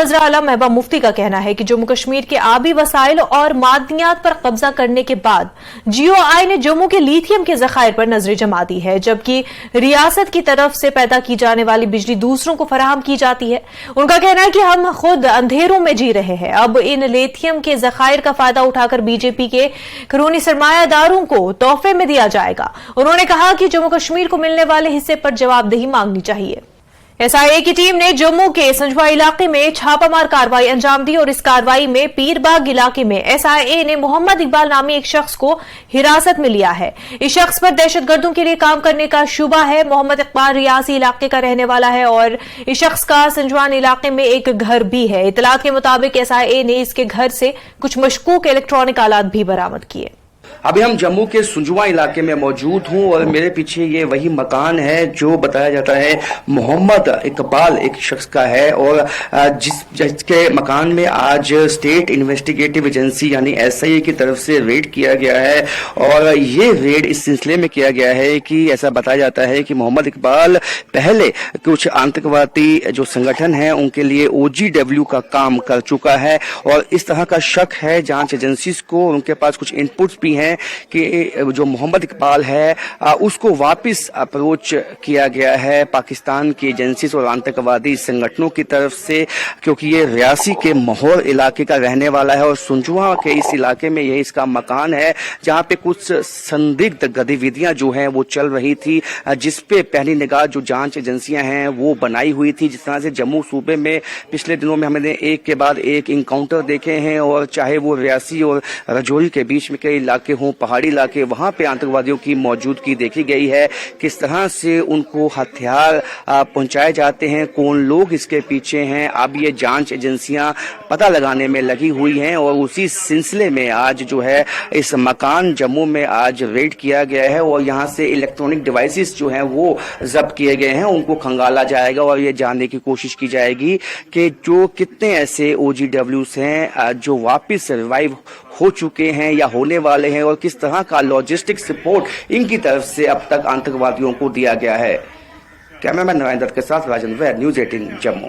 वज़ीर आला महबूबा मुफ्ती का कहना है कि जम्मू कश्मीर के आबी वसाइल और मादनियात पर कब्जा करने के बाद GOI ने जम्मू के लिथियम के जखायर पर नजरें जमा दी है, जबकि रियासत की तरफ से पैदा की जाने वाली बिजली दूसरों को फराहम की जाती है। उनका कहना है कि हम खुद अंधेरों में जी रहे हैं। अब इन लिथियम के जखायर का फायदा उठाकर बीजेपी के कानूनी सरमायादारों को तोहफे में दिया जाएगा। उन्होंने कहा कि जम्मू कश्मीर को मिलने वाले हिस्से पर जवाबदेही मांगनी चाहिए। SIA की टीम ने जम्मू के संजवा इलाके में छापामार कार्रवाई अंजाम दी और इस कार्रवाई में पीरबाग इलाके में SIA ने मोहम्मद इकबाल नामी एक शख्स को हिरासत में लिया है। इस शख्स पर दहशतगर्दों के लिए काम करने का शुबा है। मोहम्मद इकबाल रियासी इलाके का रहने वाला है और इस शख्स का संजवान इलाके में एक घर भी है। इतलात के मुताबिक SIA ने इसके घर से कुछ मशकूक इलेक्ट्रॉनिक आलात भी बरामद किए। अभी हम जम्मू के सुंजवा इलाके में मौजूद हूं और मेरे पीछे ये वही मकान है जो बताया जाता है मोहम्मद इकबाल एक शख्स का है और जिसके मकान में आज स्टेट इन्वेस्टिगेटिव एजेंसी यानी SIA की तरफ से रेड किया गया है। और ये रेड इस सिलसिले में किया गया है कि ऐसा बताया जाता है कि मोहम्मद इकबाल पहले कुछ आतंकवादी जो संगठन है उनके लिए OGW का काम कर चुका है और इस तरह का शक है जांच एजेंसीज को। उनके पास कुछ इनपुट्स भी हैं कि जो मोहम्मद इकबाल है उसको वापस अप्रोच किया गया है पाकिस्तान की एजेंसीज और आतंकवादी संगठनों की तरफ से, क्योंकि ये रियासी के माहौर इलाके का रहने वाला है और सुंजवा के इस इलाके में यही इसका मकान है जहां पे कुछ संदिग्ध गतिविधियां जो हैं वो चल रही थी, जिसपे पहली निगाह जो जांच एजेंसियां हैं वो बनाई हुई थी। जिस तरह से जम्मू सूबे में पिछले दिनों में हमने एक के बाद एक इनकाउंटर देखे हैं और चाहे वो रियासी और रजौरी के बीच में कई इलाके हों, पहाड़ी इलाके, वहां पे आतंकवादियों की मौजूदगी देखी गई है। किस तरह से उनको हथियार पहुंचाए जाते हैं, कौन लोग इसके पीछे हैं, अब ये जांच एजेंसियां पता लगाने में लगी हुई हैं और उसी सिलसिले में आज जो है इस मकान जम्मू में आज रेड किया गया है और यहाँ से इलेक्ट्रॉनिक डिवाइसेस जो हैं वो जब्त किए गए हैं, उनको खंगाला जाएगा और ये जानने की कोशिश की जाएगी कि जो कितने ऐसे OGWs हैं जो वापस रिवाइव हो चुके हैं या होने वाले हैं और किस तरह का लॉजिस्टिक सपोर्ट इनकी तरफ से अब तक आतंकवादियों को दिया गया है। कैमरामैन नारायण दत्त के साथ राजन वैद, न्यूज़ 18 जम्मू।